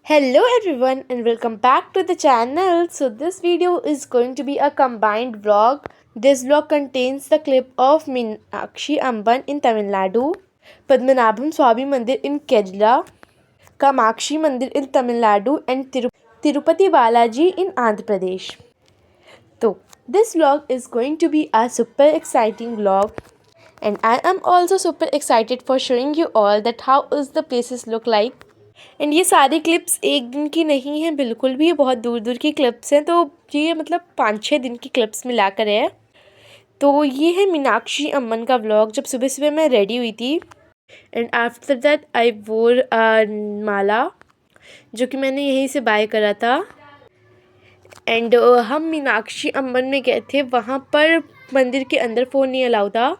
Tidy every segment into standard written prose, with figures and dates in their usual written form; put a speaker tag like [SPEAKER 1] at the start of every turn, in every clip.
[SPEAKER 1] Hello everyone and welcome back to the channel. So this video is going to be a combined vlog. This vlog contains the clip of Meenakshi Amban in Tamil Nadu, Padmanabham Swami Mandir in Kerala, Kamakshi Mandir in Tamil Nadu and Tirupati Balaji in Andhra Pradesh. So this vlog is going to be a super exciting vlog and I am also super excited for showing you all that how is the places look like. And ये सारी clips एक दिन की नहीं हैं बिल्कुल भी, ये बहुत दूर दूर की क्लिप्स हैं, तो ये मतलब 5-6 दिन की क्लिप्स मिलाकर है। तो ये है मीनाक्षी अम्मन का व्लॉग जब सुबह सुबह मैं रेडी हुई थी एंड आफ्टर दैट आई वोर माला जो कि मैंने यहीं से बाय करा था। एंड हम मीनाक्षी अम्मन में गए थे, वहाँ पर मंदिर के अंदर फ़ोन नहीं अलाउ था,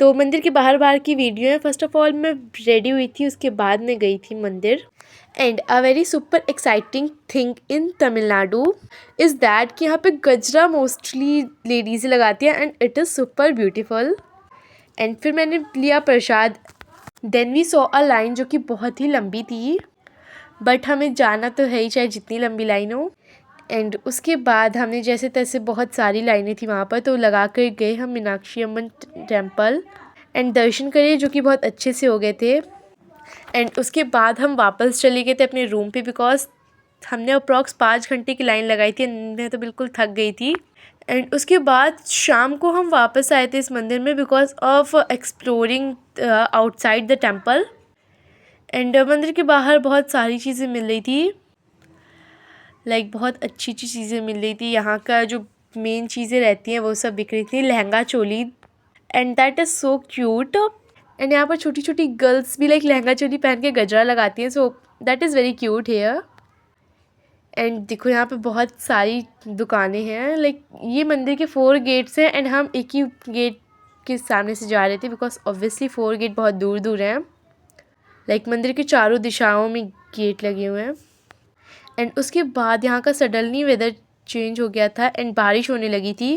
[SPEAKER 1] तो मंदिर के बाहर की वीडियो है। फर्स्ट ऑफ ऑल मैं रेडी हुई थी, उसके बाद मैं गई थी मंदिर। And a very super exciting thing in Tamil Nadu is that कि यहाँ पे गजरा मोस्टली लेडीज़ लगाती हैं and it is super beautiful. And फिर मैंने लिया प्रसाद। Then we saw a line जो कि बहुत ही लंबी थी, बट हमें जाना तो है ही चाहे जितनी लंबी लाइन हो। एंड उसके बाद हमने जैसे तैसे बहुत सारी लाइनें थी वहाँ पर, तो लगा कर गए हम मीनाक्षी अम्मन टेम्पल एंड दर्शन करे जो कि बहुत अच्छे से हो गए थे। एंड उसके बाद हम वापस चले गए थे अपने रूम पे बिकॉज हमने अप्रॉक्स 5 घंटे की लाइन लगाई थी, मैं तो बिल्कुल थक गई थी। एंड उसके बाद शाम को हम वापस आए थे इस मंदिर में because of exploring outside the temple. And मंदिर के बाहर बहुत सारी चीज़ें मिल रही थी, लाइक बहुत अच्छी अच्छी चीज़ें मिल रही थी। यहाँ का जो मेन चीज़ें रहती हैं वो सब बिक रही थी, लहंगा चोली, and that is so cute. And यहाँ पर छोटी छोटी गर्ल्स भी लाइक लहंगा चोली पहन के गजरा लगाती हैं, so that is very cute here. And देखो यहाँ पे बहुत सारी दुकानें हैं, लाइक ये मंदिर के 4 गेट्स हैं एंड हम एक ही गेट के सामने से जा रहे थे बिकॉज ऑब्वियसली 4 गेट बहुत दूर दूर हैं, लाइक मंदिर के चारों दिशाओं में गेट लगे हुए हैं। एंड उसके बाद यहाँ का सडनली वेदर चेंज हो गया था एंड बारिश होने लगी थी।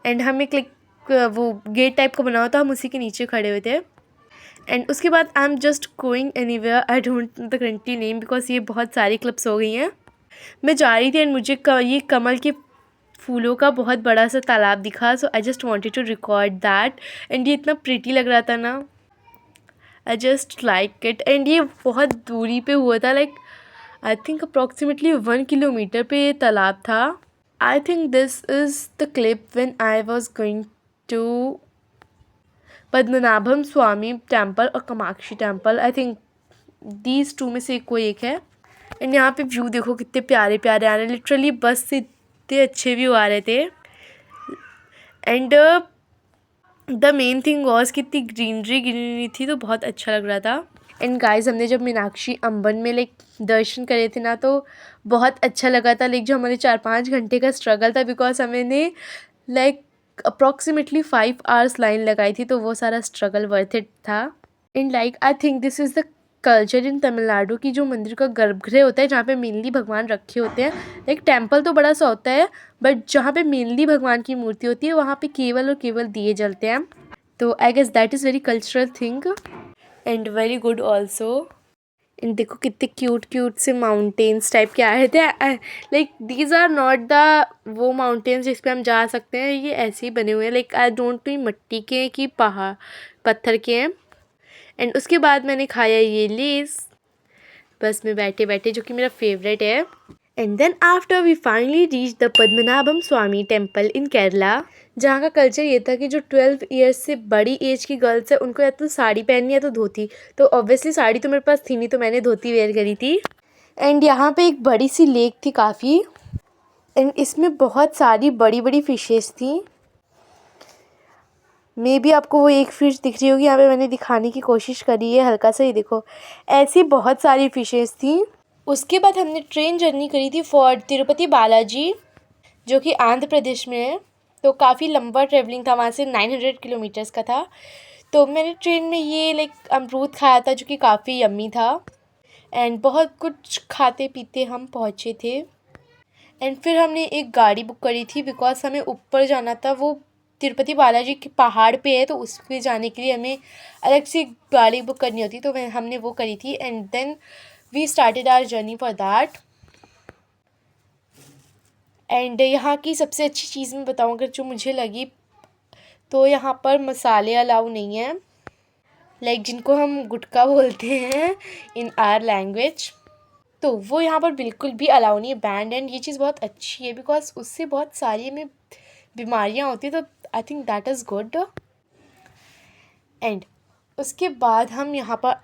[SPEAKER 1] एंड हम एक लाइक वो गेट टाइप का बना हुआ था, हम उसी के नीचे खड़े हुए थे। एंड उसके बाद I am just going anywhere, I don't know the country name because ये बहुत सारी क्लिप्स हो गई हैं। मैं जा रही थी एंड मुझे ये कमल के फूलों का बहुत बड़ा सा तालाब दिखा, so I just wanted to record that. And ये इतना प्रिटी लग रहा था ना, I just like it. And ये बहुत दूरी पे हुआ था, like I think approximately 1 kilometre पे ये तालाब था। I think this is the clip when I was going to Padmanabham Swamy temple और Kamakshi temple. I think these 2 में से कोई एक है। एंड यहाँ पे व्यू देखो कितने प्यारे प्यारे आ रहे हैं, लिटरली बस से इतने अच्छे व्यू आ रहे थे। And the main thing was कितनी ग्रीनरी थी, तो बहुत अच्छा लग रहा था। एंड गाइस हमने जब मीनाक्षी अम्बन में लाइक दर्शन करे थे ना, तो बहुत अच्छा लगा था। लाइक जो हमारे 4-5 घंटे का स्ट्रगल था बिकॉज हमने लाइक अप्रॉक्सीमेटली 5 आवर्स लाइन लगाई थी, तो वो सारा स्ट्रगल वर्थ इट था। And like I think this is the culture in Tamil Nadu की जो मंदिर का गर्भगृह होता है जहाँ पे मेनली भगवान रखे होते हैं। लाइक टेम्पल तो बड़ा सा होता है, बट जहाँ पे मेनली भगवान की मूर्ति होती है वहाँ पे केवल और केवल दिए जलते हैं। तो I guess that is very cultural thing and very good also. And देखो कितने क्यूट क्यूट से माउंटेन्स टाइप के आए थे, like these are not the वो माउंटेन्स जिस पे हम जा सकते हैं, ये ऐसे ही बने हुए हैं। लाइक आई डोंट नो मिट्टी के कि पहाड़ पत्थर के हैं। एंड उसके बाद मैंने खाया ये लेस बस में बैठे बैठे, जो कि मेरा फेवरेट है। And then after we finally reach the Padmanabham Swamy temple in Kerala, जहाँ का कल्चर ये था कि जो 12 ईयर्स से बड़ी एज की गर्ल्स है उनको या तो साड़ी पहननी है तो धोती। तो ऑब्वियसली साड़ी तो मेरे पास थी नहीं, तो मैंने धोती वेयर करी थी। एंड यहाँ पे एक बड़ी सी लेक थी काफ़ी, एंड इसमें बहुत सारी बड़ी बड़ी फिशेस थी। मे बी आपको वो एक फ़िश दिख रही होगी, यहाँ पे मैंने दिखाने की कोशिश करी है हल्का सा, ही देखो ऐसी बहुत सारी फिशेस थी। उसके बाद हमने ट्रेन जर्नी करी थी फॉर तिरुपति बालाजी जो कि आंध्र प्रदेश में है, तो काफ़ी लंबा ट्रेवलिंग था, वहाँ से 900 किलोमीटर्स का था। तो मैंने ट्रेन में ये लाइक अमरूद खाया था जो कि काफ़ी यम्मी था। एंड बहुत कुछ खाते पीते हम पहुँचे थे। एंड फिर हमने एक गाड़ी बुक करी थी बिकॉज हमें ऊपर जाना था, वो तिरुपति बालाजी के पहाड़ पे है, तो उस पर जाने के लिए हमें अलग से गाड़ी बुक करनी होती, तो हमने वो करी थी। And then we started our journey for that. And यहाँ की सबसे अच्छी चीज़ मैं बताऊँ अगर जो मुझे लगी, तो यहाँ पर मसाले अलाउ नहीं है, लाइक जिनको हम गुटखा बोलते हैं इन आवर लैंग्वेज, तो वो यहाँ पर बिल्कुल भी अलाउ नहीं है, बैंड। एंड ये चीज़ बहुत अच्छी है बिकॉज उससे बहुत सारी हमें बीमारियाँ होती हैं, तो I think that is good. And उसके बाद हम यहाँ पर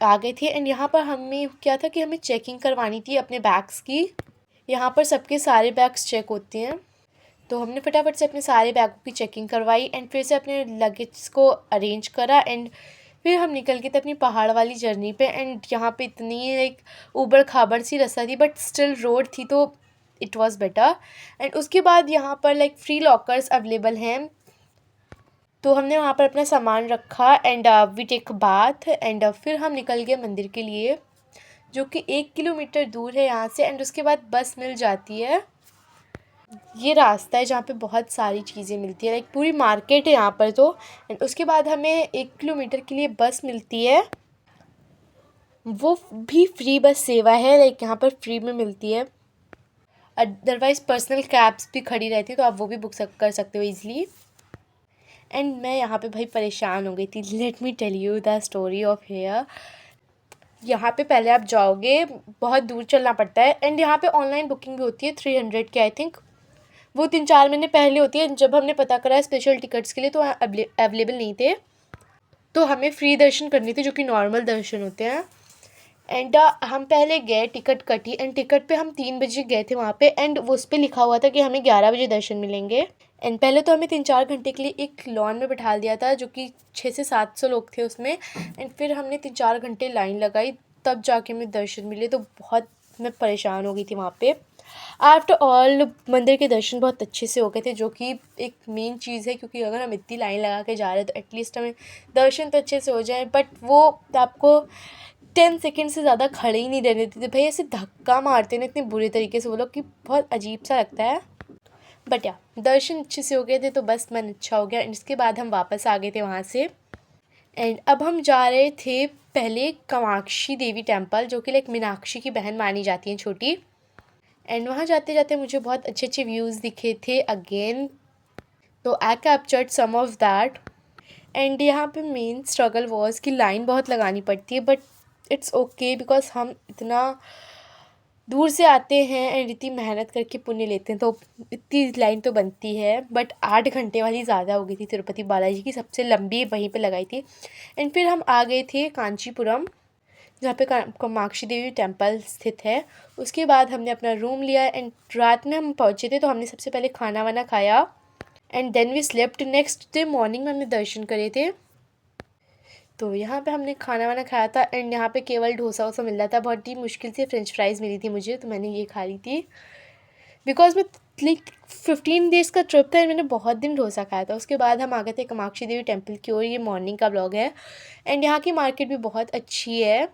[SPEAKER 1] आ गए थे। एंड यहाँ पर हमें क्या था कि हमें चेकिंग करवानी थी अपने बैग्स की। यहाँ पर सबके सारे बैग्स चेक होते हैं, तो हमने फटाफट से अपने सारे बैगों की चेकिंग करवाई एंड फिर से अपने लगेज को अरेंज करा। एंड फिर हम निकल गए थे अपनी पहाड़ वाली जर्नी पे। एंड यहाँ पे इतनी लाइक ऊबड़ खाबड़ सी रास्ता थी, बट स्टिल रोड थी, तो इट वाज बेटर। एंड उसके बाद यहाँ पर लाइक फ्री लॉकर्स अवेलेबल हैं, तो हमने वहाँ पर अपना सामान रखा and we take bath. And फिर हम निकल गए मंदिर के लिए, जो कि 1 किलोमीटर दूर है यहाँ से। एंड उसके बाद बस मिल जाती है। ये रास्ता है जहाँ पे बहुत सारी चीज़ें मिलती है, लाइक पूरी मार्केट है यहाँ पर। तो एंड उसके बाद हमें 1 किलोमीटर के लिए बस मिलती है, वो भी फ्री बस सेवा है, लाइक यहाँ पर फ्री में मिलती है। अदरवाइज़ पर्सनल कैब्स भी खड़ी रहती है, तो आप वो भी बुक कर सकते हो ईज़िली। एंड मैं यहाँ पे भाई परेशान हो गई थी। Let me tell you the story of here. यहाँ पे पहले आप जाओगे, बहुत दूर चलना पड़ता है। एंड यहाँ पे ऑनलाइन बुकिंग भी होती है 300 की, आई थिंक वो 3-4 महीने पहले होती है। जब हमने पता करा स्पेशल टिकट्स के लिए, तो अवेलेबल नहीं थे, तो हमें फ्री दर्शन करने थे, जो कि नॉर्मल दर्शन होते हैं। एंड हम पहले गए, टिकट कटी। एंड टिकट पे हम 3 बजे गए थे वहाँ पे। एंड वो उस पर लिखा हुआ था कि हमें 11 बजे दर्शन मिलेंगे। एंड पहले तो हमें 3-4 घंटे के लिए एक लॉन में बैठा दिया था, जो कि 600 से 700 लोग थे उसमें। एंड फिर हमने 3-4 घंटे लाइन लगाई, तब जाके हमें दर्शन मिले। तो बहुत मैं परेशान हो गई थी वहाँ पे। आफ्टर ऑल मंदिर के दर्शन बहुत अच्छे से हो गए थे, जो कि एक मेन चीज़ है, क्योंकि अगर हम इतनी लाइन लगा के जा रहे हैं तो एटलीस्ट हमें दर्शन तो अच्छे से हो जाए। बट वो आपको 10 सेकेंड से ज़्यादा खड़े ही नहीं रहने देते भाई, ऐसे धक्का मारते हैं इतने बुरे तरीके से वो लोग, कि बहुत अजीब सा लगता है। बट या दर्शन अच्छे से हो गए थे, तो बस मन अच्छा हो गया। एंड इसके बाद हम वापस आ गए थे वहाँ से। एंड अब हम जा रहे थे पहले कामाक्षी देवी टेम्पल, जो कि लाइक मीनाक्षी की बहन मानी जाती हैं, छोटी। एंड वहाँ जाते जाते मुझे बहुत अच्छे अच्छे व्यूज़ दिखे थे अगेन, तो I captured some of that. And यहाँ पे मेन स्ट्रगल वॉज कि लाइन बहुत लगानी पड़ती है, बट इट्स ओके बिकॉज हम इतना दूर से आते हैं एंड इतनी मेहनत करके पुण्य लेते हैं, तो इतनी लाइन तो बनती है। बट 8 घंटे वाली ज़्यादा हो गई थी, तिरुपति बालाजी की सबसे लंबी वहीं पे लगाई थी। एंड फिर हम आ गए थे कांचीपुरम, जहाँ पे कामाक्षी देवी टेम्पल स्थित है। उसके बाद हमने अपना रूम लिया। एंड रात में हम पहुँचे थे, तो हमने सबसे पहले खाना वाना खाया। And then we slept. Next day morning में हमने दर्शन करे थे। तो यहाँ पे हमने खाना वाना खाया था। एंड यहाँ पे केवल डोसा वोसा मिल रहा था, बहुत ही मुश्किल से फ्रेंच फ्राइज़ मिली थी मुझे, तो मैंने ये खा ली थी। बिकॉज मैं लाइक 15 डेज़ का ट्रिप था, मैंने बहुत दिन डोसा खाया था। उसके बाद हम आ गए थे कामाक्षी देवी टेम्पल की ओर। ये मॉर्निंग का ब्लॉग है। एंड यहाँ की मार्केट भी बहुत अच्छी है।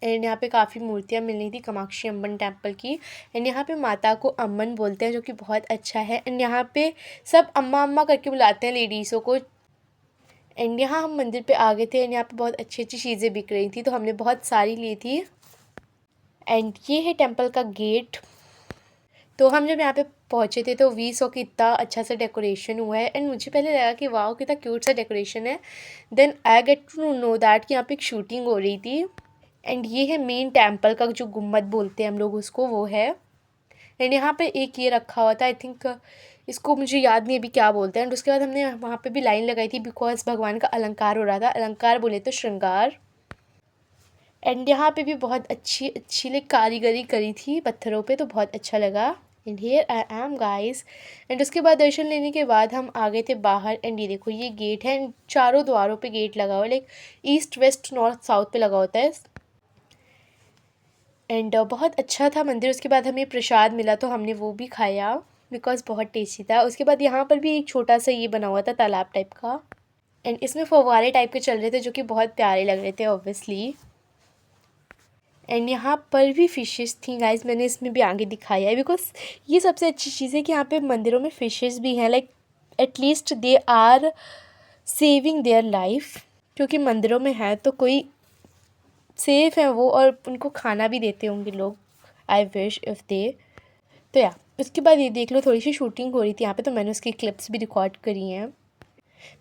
[SPEAKER 1] एंड यहाँ पे काफ़ी मूर्तियाँ मिल रही थी कामाक्षी अम्बन टेम्पल की। एंड यहाँ पे माता को अम्मन बोलते हैं, जो कि बहुत अच्छा है। एंड यहाँ पे सब अम्मा अम्मा करके बुलाते हैं लेडीज़ों को। एंड यहाँ हम मंदिर पे आ गए थे। एंड यहाँ पे बहुत अच्छी अच्छी चीज़ें बिक रही थी, तो हमने बहुत सारी ली थी। एंड ये है टेम्पल का गेट। तो हम जब यहाँ पे पहुँचे थे, तो वी सौ कि इतना अच्छा सा डेकोरेशन हुआ है। एंड मुझे पहले लगा कि वाह कितना क्यूट सा डेकोरेशन है। Then I get to know that कि यहाँ पे एक शूटिंग हो रही थी। एंड ये है मेन टेम्पल का जो गुम्बद बोलते हैं हम लोग उसको, वो है। एंड यहाँ पे एक ये रखा हुआ था, आई थिंक इसको मुझे याद नहीं अभी क्या बोलते हैं। एंड उसके बाद हमने वहाँ पे भी लाइन लगाई थी, बिकॉज भगवान का अलंकार हो रहा था। अलंकार बोले तो श्रृंगार। एंड यहाँ पे भी बहुत अच्छी अच्छी लाइक कारीगरी करी थी पत्थरों पे, तो बहुत अच्छा लगा। And here I am guys. And उसके बाद दर्शन लेने के बाद हम आ गए थे बाहर। एंड ये देखो ये गेट है। एंड चारों द्वारों पे गेट लगा हुआ है, like east west north south पे लगा होता है। एंड बहुत अच्छा था मंदिर। उसके बाद हमें प्रसाद मिला, तो हमने वो भी खाया बिकॉज़ बहुत टेस्टी था। उसके बाद यहाँ पर भी एक छोटा सा ये बना हुआ था तालाब टाइप का। एंड इसमें फव्वारे टाइप के चल रहे थे, जो कि बहुत प्यारे लग रहे थे ऑब्वियसली। एंड यहाँ पर भी फ़िशेस थी गाइस, मैंने इसमें भी आगे दिखाया है बिकॉज ये सबसे अच्छी चीज़ है कि यहाँ पे मंदिरों में फ़िशेस भी हैं, like at least they are saving their life. क्योंकि मंदिरों में है तो कोई सेफ हैं वो, और उनको खाना भी देते होंगे लोग, आई विश इफ़ दे। तो या उसके बाद ये देख लो, थोड़ी सी शूटिंग हो रही थी यहाँ पे, तो मैंने उसकी क्लिप्स भी रिकॉर्ड करी हैं।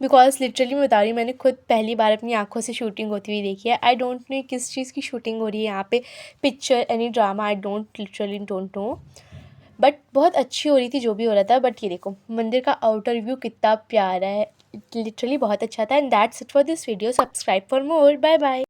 [SPEAKER 1] बिकॉज लिटरली मैं बता रही हूँ, मैंने खुद पहली बार अपनी आंखों से शूटिंग होती हुई देखी है। आई डोंट नो किस चीज़ की शूटिंग हो रही है यहाँ पे, picture any drama, I literally don't know, but बहुत अच्छी हो रही थी जो भी हो रहा था। बट ये देखो मंदिर का आउटर व्यू कितना प्यारा है, लिटरली बहुत अच्छा था। And that's it for this video, subscribe for more, bye bye.